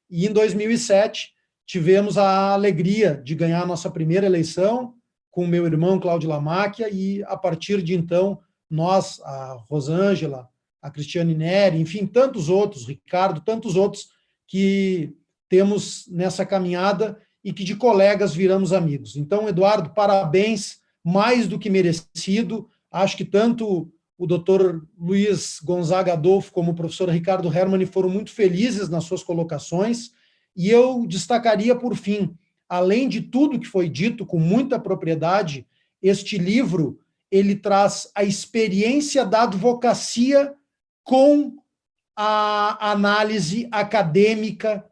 E em 2007, tivemos a alegria de ganhar a nossa primeira eleição com o meu irmão, Cláudio Lamacchia, e a partir de então, nós, a Rosângela, a Cristiane Neri, enfim, tantos outros, Ricardo, tantos outros que temos nessa caminhada e que de colegas viramos amigos. Então, Eduardo, parabéns, mais do que merecido. Acho que tanto o doutor Luiz Gonzaga Adolfo como o professor Ricardo Hermani foram muito felizes nas suas colocações, e eu destacaria, por fim, além de tudo que foi dito com muita propriedade, este livro, ele traz a experiência da advocacia com a análise acadêmica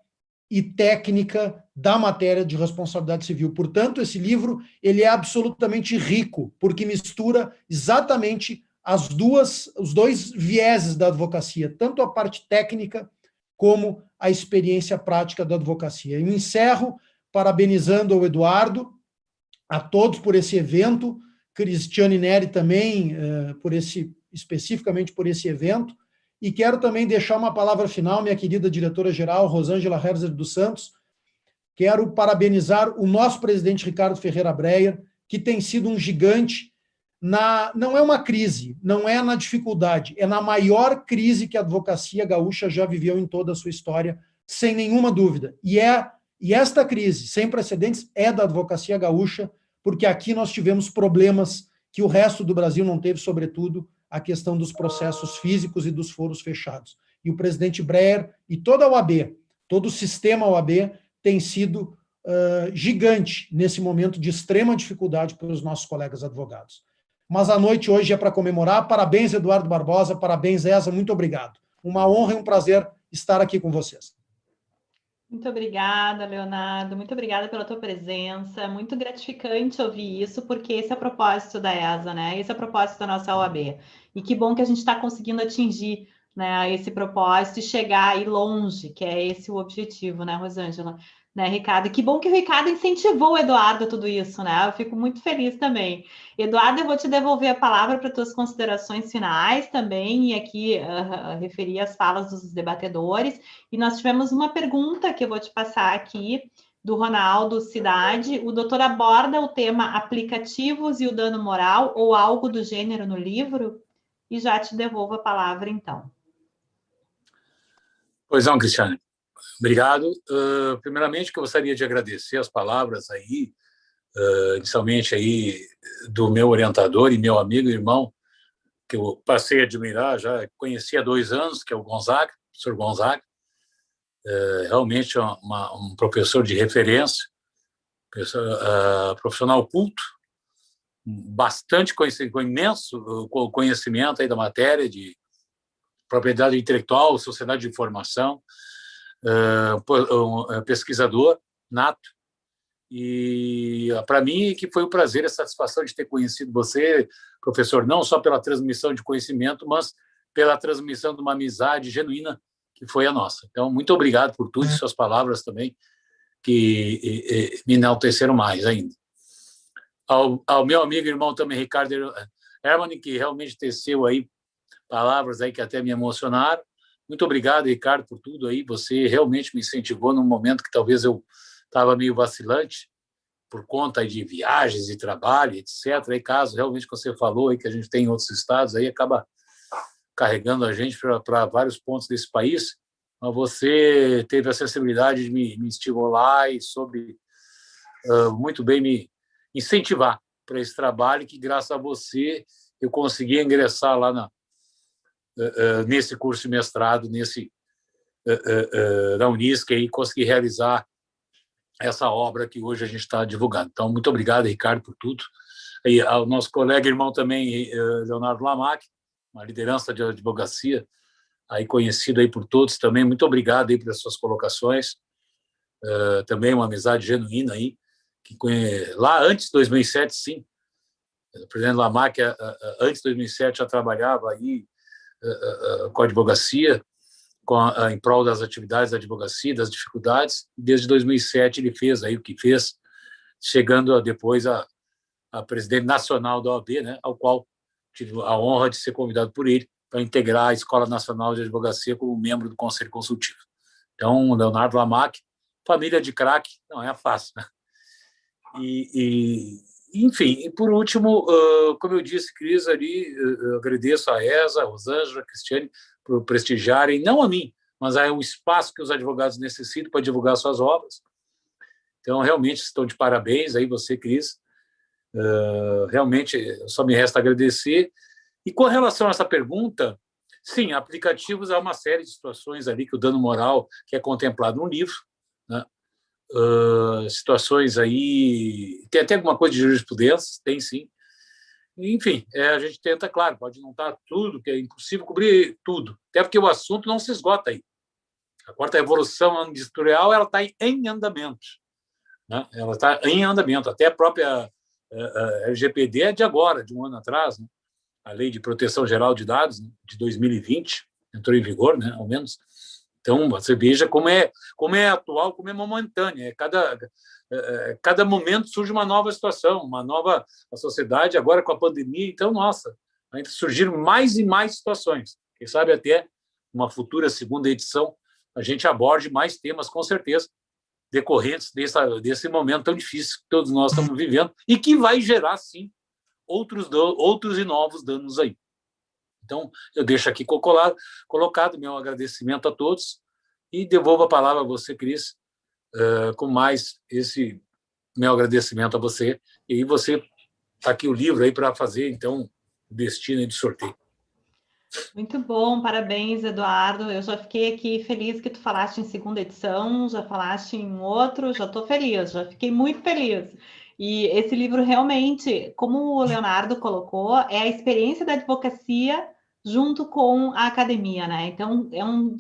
e técnica da matéria de responsabilidade civil. Portanto, esse livro ele é absolutamente rico, porque mistura exatamente os dois vieses da advocacia, tanto a parte técnica como a experiência prática da advocacia. Eu encerro parabenizando o Eduardo, a todos por esse evento, Cristiane Neri também, especificamente por esse evento, e quero também deixar uma palavra final, minha querida diretora-geral, Rosângela Herzer dos Santos. Quero parabenizar o nosso presidente Ricardo Ferreira Breyer, que tem sido um gigante não é uma crise, não é na dificuldade, é na maior crise que a advocacia gaúcha já viveu em toda a sua história, sem nenhuma dúvida. E esta crise, sem precedentes, é da advocacia gaúcha, porque aqui nós tivemos problemas que o resto do Brasil não teve, sobretudo a questão dos processos físicos e dos foros fechados. E o presidente Breyer e toda a OAB, todo o sistema OAB tem sido gigante nesse momento de extrema dificuldade para os nossos colegas advogados. Mas a noite hoje é para comemorar. Parabéns, Eduardo Barbosa, parabéns, Eza, muito obrigado. Uma honra e um prazer estar aqui com vocês. Muito obrigada, Leonardo, muito obrigada pela tua presença, muito gratificante ouvir isso, porque esse é o propósito da ESA, né? Esse é o propósito da nossa OAB. E que bom que a gente está conseguindo atingir, né, esse propósito e chegar aí longe, que é esse o objetivo, né, Rosângela? Né, Ricardo? Que bom que o Ricardo incentivou o Eduardo a tudo isso, né? Eu fico muito feliz também. Eduardo, eu vou te devolver a palavra para tuas considerações finais também, e aqui referir as falas dos debatedores. E nós tivemos uma pergunta que eu vou te passar aqui, do Ronaldo Cidade. O doutor aborda o tema aplicativos e o dano moral, ou algo do gênero no livro? E já te devolvo a palavra, então. Pois não, Cristiane. Obrigado. Primeiramente, que eu gostaria de agradecer as palavras aí, inicialmente aí do meu orientador e meu amigo e irmão, que eu passei a admirar, já conheci há 2 anos, que é o Gonzaga, o professor Gonzaga, realmente um professor de referência, profissional culto, bastante conhecimento, imenso conhecimento aí da matéria de propriedade intelectual, sociedade de informação, pesquisador nato, e para mim que foi um prazer e satisfação de ter conhecido você, professor, não só pela transmissão de conhecimento, mas pela transmissão de uma amizade genuína que foi a nossa. Então, muito obrigado por tudo e suas palavras também, que me enalteceram mais ainda. Ao meu amigo e irmão também, Ricardo Hermann, que realmente teceu aí palavras aí que até me emocionaram. Muito obrigado, Ricardo, por tudo aí. Você realmente me incentivou num momento que talvez eu estava meio vacilante por conta de viagens e trabalho, etc. Aí, caso realmente que você falou aí que a gente tem em outros estados, aí acaba carregando a gente para vários pontos desse país. Mas você teve a sensibilidade de me estimular e soube muito bem me incentivar para esse trabalho, que graças a você eu consegui ingressar lá nesse curso de mestrado, da Unisc, e consegui realizar essa obra que hoje a gente está divulgando. Então, muito obrigado, Ricardo, por tudo. E ao nosso colega e irmão também, Leonardo Lamac, uma liderança de advocacia, aí conhecido aí por todos também. Muito obrigado aí pelas suas colocações. Também uma amizade genuína aí, que lá antes de 2007, sim. O presidente Lamac, antes de 2007, já trabalhava aí com a advocacia, em prol das atividades da advocacia, das dificuldades. Desde 2007 ele fez aí o que fez, chegando depois a presidente nacional da OAB, né, ao qual tive a honra de ser convidado por ele para integrar a Escola Nacional de Advocacia como membro do Conselho Consultivo. Então, Leonardo Lamac, família de craque, não é fácil, né? Enfim, e por último, como eu disse, Cris, ali, agradeço a ESA, a Rosângela, a Cristiane, por prestigiarem, não a mim, mas o espaço que os advogados necessitam para divulgar suas obras. Então, realmente, estão de parabéns aí você, Cris. Realmente, só me resta agradecer. E com relação a essa pergunta, sim, aplicativos há uma série de situações ali que o dano moral que é contemplado no livro, né? Situações aí, tem até alguma coisa de jurisprudência, tem sim. Enfim, a gente tenta, claro, pode não estar tudo, que é impossível cobrir tudo, até porque o assunto não se esgota aí. A quarta evolução industrial, ela está em andamento, né? Ela está em andamento, até a própria LGPD é de agora, de um ano atrás, né? a Lei de Proteção Geral de Dados, né, de 2020, entrou em vigor, né, ao menos. Então, você veja como é atual, como é momentânea. Cada momento surge uma nova situação, a sociedade agora com a pandemia. Então, nossa, ainda surgiram mais e mais situações. Quem sabe até uma futura segunda edição a gente aborde mais temas, com certeza, decorrentes desse momento tão difícil que todos nós estamos vivendo e que vai gerar, sim, outros e novos danos aí. Então, eu deixo aqui colocado meu agradecimento a todos e devolvo a palavra a você, Cris, com mais esse meu agradecimento a você. E aí você está aqui o livro aí para fazer, então, o destino de sorteio. Muito bom, parabéns, Eduardo. Eu já fiquei aqui feliz que tu falaste em segunda edição, já falaste em outro, já estou feliz, já fiquei muito feliz. E esse livro realmente, como o Leonardo colocou, é a experiência da advocacia junto com a academia, né? Então,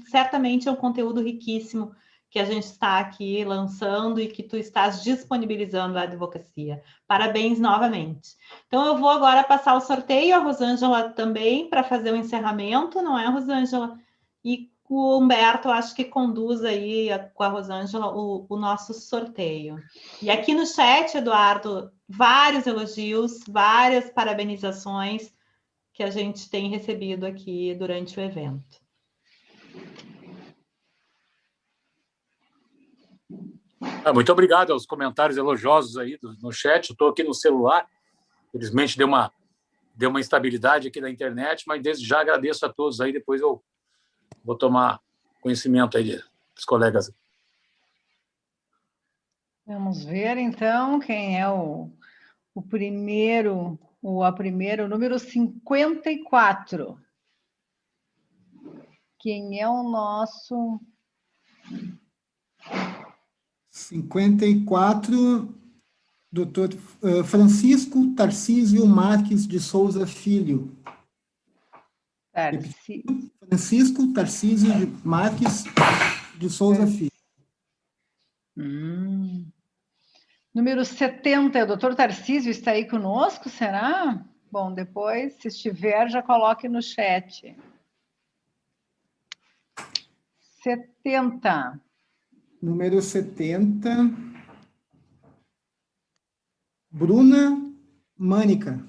certamente é um conteúdo riquíssimo que a gente está aqui lançando e que tu estás disponibilizando à advocacia. Parabéns novamente. Então, eu vou agora passar o sorteio, a Rosângela também, para fazer o encerramento, não é, Rosângela? E o Humberto, acho que conduz aí com a Rosângela o nosso sorteio. E aqui no chat, Eduardo, vários elogios, várias parabenizações que a gente tem recebido aqui durante o evento. Muito obrigado aos comentários elogiosos aí no chat. Estou aqui no celular, infelizmente deu uma instabilidade aqui na internet, mas desde já agradeço a todos aí. Depois eu vou tomar conhecimento aí dos colegas. Vamos ver então quem é o primeiro, ou a primeira, o número 54. Quem é o nosso 54, doutor Francisco Tarcísio Marques de Souza Filho. Francisco Tarcísio Marques de Souza Filho. Número 70, o doutor Tarcísio está aí conosco, será? Bom, depois, se estiver, já coloque no chat. 70. Número 70, Bruna Mânica.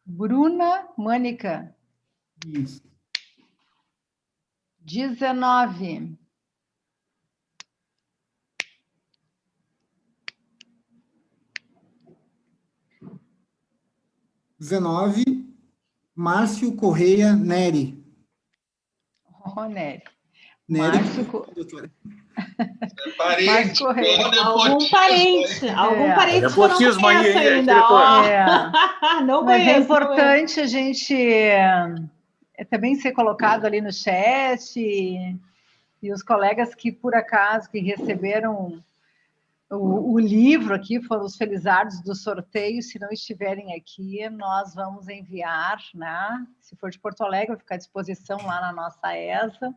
Bruna Mânica. Isso. 19. Márcio Correia Neri. Nery. Nery. Doutora. Parente. Algum parente foram conhece ainda. Não Mas conheço, é importante a gente também ser colocado ali no chat e os colegas que, por acaso, que receberam o livro aqui, foram os felizardos do sorteio, se não estiverem aqui, nós vamos enviar, né? Se for de Porto Alegre, vai ficar à disposição lá na nossa ESA,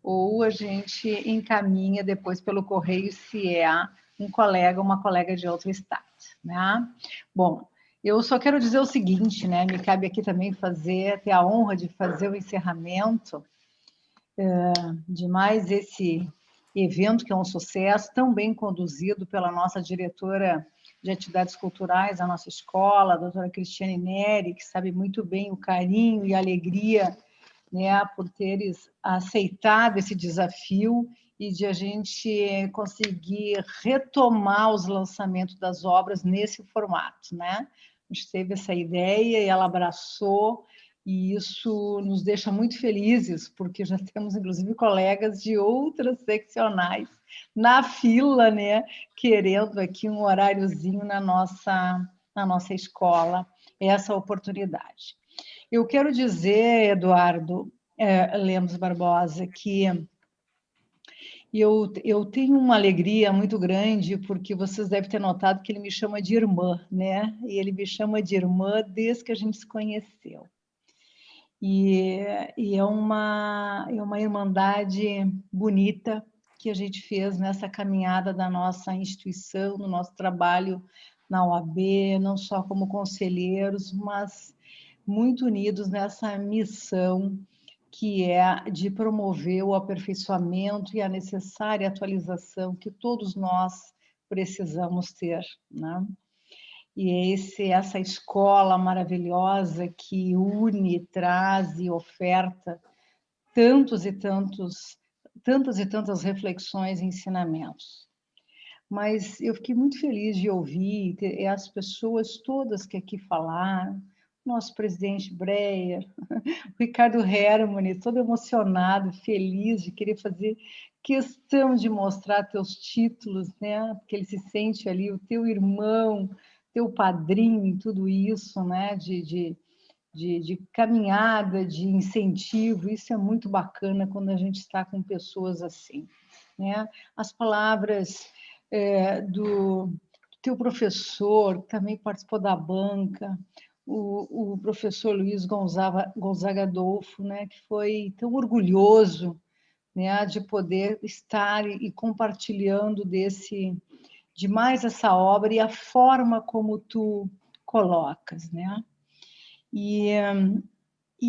ou a gente encaminha depois pelo correio, se é um colega ou uma colega de outro estado, né? Bom, eu só quero dizer o seguinte, né? Me cabe aqui também ter a honra de fazer o encerramento de mais esse evento, que é um sucesso, tão bem conduzido pela nossa diretora de atividades culturais da nossa escola, a doutora Cristiane Neri, que sabe muito bem o carinho e a alegria, né, por teres aceitado esse desafio e de a gente conseguir retomar os lançamentos das obras nesse formato, né? A gente teve essa ideia e ela abraçou, e isso nos deixa muito felizes, porque já temos, inclusive, colegas de outras seccionais na fila, né, querendo aqui um horáriozinho na nossa escola, essa oportunidade. Eu quero dizer, Eduardo Lemos Barbosa, que eu tenho uma alegria muito grande, porque vocês devem ter notado que ele me chama de irmã, né? E ele me chama de irmã desde que a gente se conheceu. E é uma irmandade bonita que a gente fez nessa caminhada da nossa instituição, no nosso trabalho na OAB, não só como conselheiros, mas muito unidos nessa missão que é de promover o aperfeiçoamento e a necessária atualização que todos nós precisamos ter, né? E essa escola maravilhosa que une, traz e oferta tantas e tantas reflexões e ensinamentos. Mas eu fiquei muito feliz de ouvir as pessoas todas que aqui falaram, nosso presidente Breyer, o Ricardo Hermann, todo emocionado, feliz de querer fazer questão de mostrar teus títulos, né? Porque ele se sente ali o teu irmão, teu padrinho em tudo isso, né? De caminhada, de incentivo, isso é muito bacana quando a gente está com pessoas assim, né? As palavras do teu professor, que também participou da banca, o professor Luiz Gonzaga Adolfo, né, que foi tão orgulhoso, né, de poder estar e compartilhando de mais essa obra e a forma como tu colocas, né? E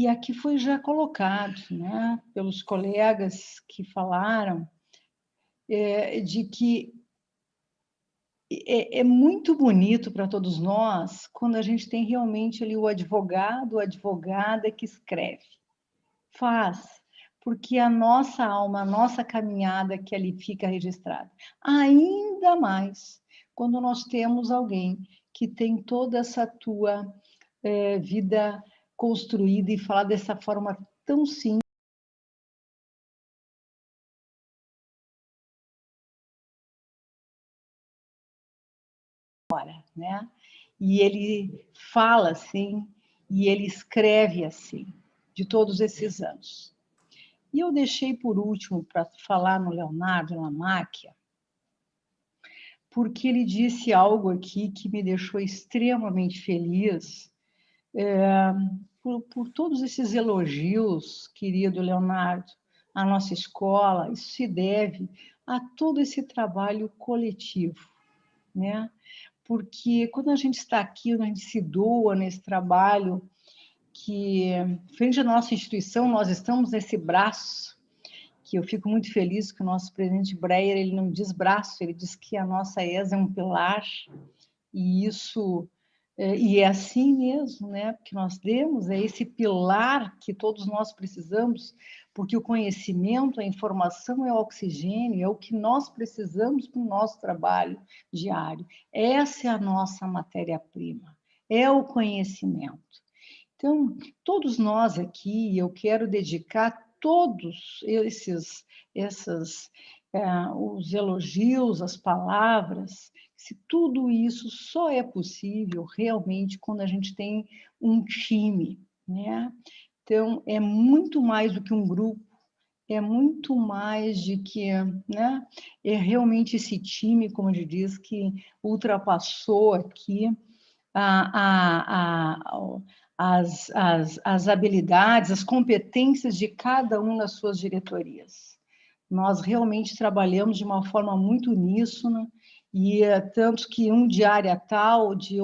aqui foi já colocado, né, pelos colegas que falaram, de que é muito bonito para todos nós quando a gente tem realmente ali o advogado, a advogada que escreve. Faz, porque a nossa alma, a nossa caminhada que ali fica registrada. Ainda mais quando nós temos alguém que tem toda essa tua vida construída e falar dessa forma tão simples. Né? E ele fala assim, e ele escreve assim, de todos esses anos. E eu deixei por último para falar no Leonardo Lamacchia, porque ele disse algo aqui que me deixou extremamente feliz, por todos esses elogios, querido Leonardo, à nossa escola. Isso se deve a todo esse trabalho coletivo, né? Porque quando a gente está aqui, quando a gente se doa nesse trabalho, que frente à nossa instituição, nós estamos nesse braço, que eu fico muito feliz que o nosso presidente Breyer, ele não diz braço, ele diz que a nossa ESA é um pilar, e isso, e é assim mesmo, né? Porque nós demos esse pilar que todos nós precisamos, porque o conhecimento, a informação é o oxigênio, é o que nós precisamos para o nosso trabalho diário. Essa é a nossa matéria-prima, é o conhecimento. Então, todos nós aqui, eu quero dedicar todos os elogios, as palavras, se tudo isso só é possível realmente quando a gente tem um time, né? Então, é muito mais do que um grupo, é muito mais de que, né? É realmente esse time, como a gente diz, que ultrapassou aqui as habilidades, as competências de cada um nas suas diretorias. Nós realmente trabalhamos de uma forma muito uníssona, e tanto que de área tal, de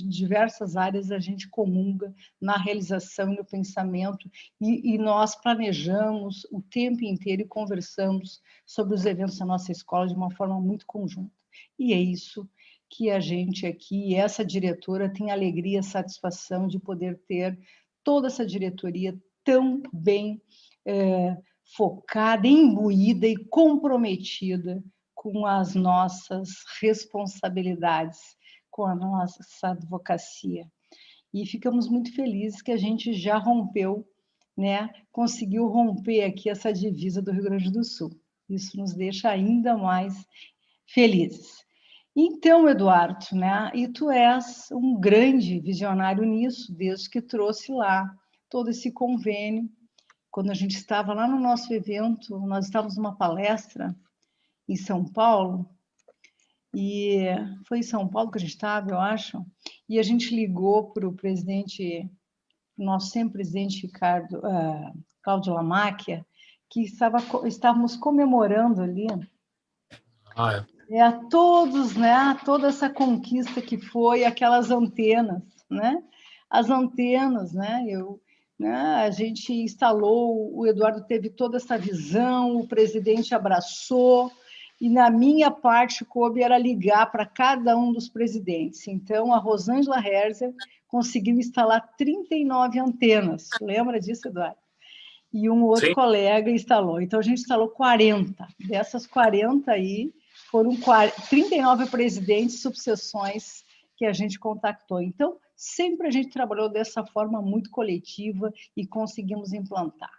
diversas áreas, a gente comunga na realização e no pensamento, e nós planejamos o tempo inteiro e conversamos sobre os eventos da nossa escola de uma forma muito conjunta. E é isso que a gente aqui, essa diretora, tem alegria e satisfação de poder ter toda essa diretoria tão bem focada, imbuída e comprometida com as nossas responsabilidades, com a nossa advocacia. E ficamos muito felizes que a gente já rompeu, né? Conseguiu romper aqui essa divisa do Rio Grande do Sul. Isso nos deixa ainda mais felizes. Então, Eduardo, né? E tu és um grande visionário nisso, desde que trouxe lá todo esse convênio. Quando a gente estava lá no nosso evento, nós estávamos numa palestra em São Paulo, e foi em São Paulo que a gente estava, eu acho, e a gente ligou para o presidente, nosso sempre presidente Cláudio Lamacchia, que estávamos comemorando ali todos, né, toda essa conquista que foi aquelas antenas, né? as antenas, né? A gente instalou, o Eduardo teve toda essa visão, o presidente abraçou, e na minha parte coube era ligar para cada um dos presidentes. Então, a Rosângela Herzer conseguiu instalar 39 antenas. Lembra disso, Eduardo? E um outro Sim. colega instalou. Então, a gente instalou 40. Dessas 40 aí, foram 39 presidentes, subseções que a gente contactou. Então, sempre a gente trabalhou dessa forma muito coletiva e conseguimos implantar.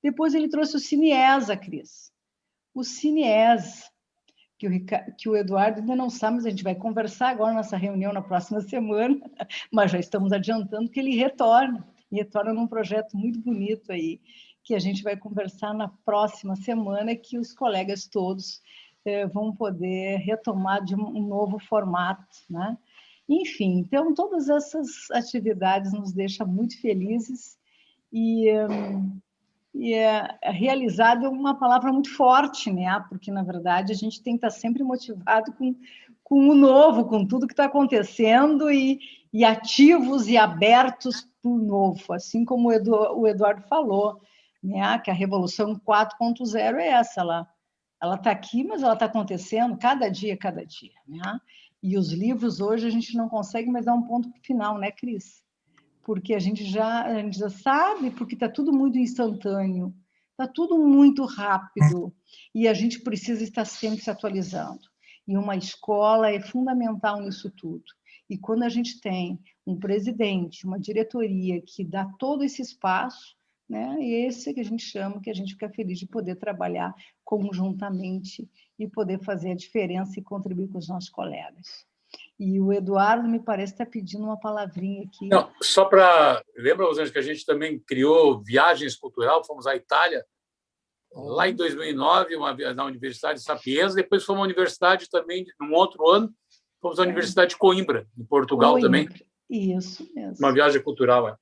Depois ele trouxe o Cineesa, Cris. O Cineesa, que o Eduardo ainda não sabe, mas a gente vai conversar agora nessa reunião na próxima semana, mas já estamos adiantando que ele retorna num projeto muito bonito aí, que a gente vai conversar na próxima semana, que os colegas todos vão poder retomar de um novo formato, né? Enfim, então, todas essas atividades nos deixam muito felizes e realizado é uma palavra muito forte, né? Porque, na verdade, a gente tem que estar sempre motivado com o novo, com tudo que está acontecendo e ativos e abertos para o novo, assim como o Eduardo falou, né? Que a Revolução 4.0 é essa, ela está aqui, mas ela está acontecendo cada dia, né? E os livros hoje a gente não consegue mais dar um ponto final, né, Cris? Porque a gente já sabe, porque está tudo muito instantâneo, está tudo muito rápido, e a gente precisa estar sempre se atualizando. E uma escola é fundamental nisso tudo. E quando a gente tem um presidente, uma diretoria que dá todo esse espaço, né, é esse que a gente chama, que a gente fica feliz de poder trabalhar conjuntamente e poder fazer a diferença e contribuir com os nossos colegas. E o Eduardo, me parece, está pedindo uma palavrinha aqui. Não, só para... Lembra, Rosângela, que a gente também criou viagens cultural, fomos à Itália, lá em 2009, na Universidade de Sapienza, depois fomos à universidade também, num outro ano, fomos à Universidade de Coimbra, em Portugal também. Isso mesmo. Uma viagem cultural,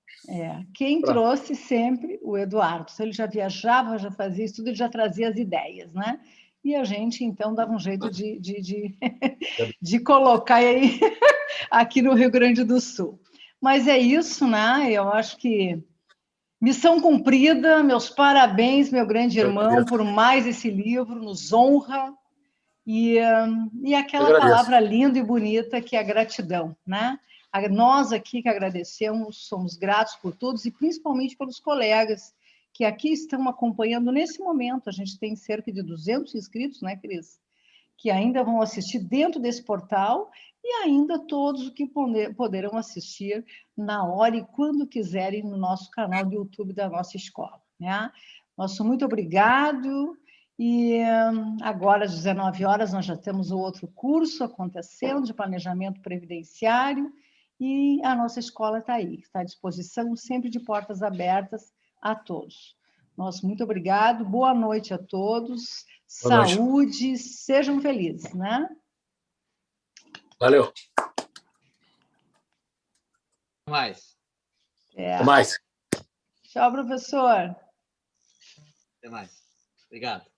Quem trouxe sempre o Eduardo. Se ele já viajava, já fazia isso tudo, ele já trazia as ideias, né? E a gente, então, dava um jeito de colocar aí aqui no Rio Grande do Sul. Mas é isso, né? Eu acho que missão cumprida, meus parabéns, meu grande irmão, por mais esse livro, nos honra. E aquela palavra linda e bonita que é a gratidão, né? Nós aqui que agradecemos, somos gratos por todos e principalmente pelos colegas que aqui estão acompanhando nesse momento. A gente tem cerca de 200 inscritos, né, Cris? Que ainda vão assistir dentro desse portal e ainda todos que poderão assistir na hora e quando quiserem no nosso canal do YouTube da nossa escola, né? Nosso muito obrigado. E agora, às 19 horas, nós já temos o outro curso acontecendo de planejamento previdenciário e a nossa escola está aí, está à disposição, sempre de portas abertas a todos. Nosso muito obrigado, boa noite a todos, saúde, sejam felizes, né? Valeu. Até mais. Até mais. Tchau, professor. Até mais. Obrigado.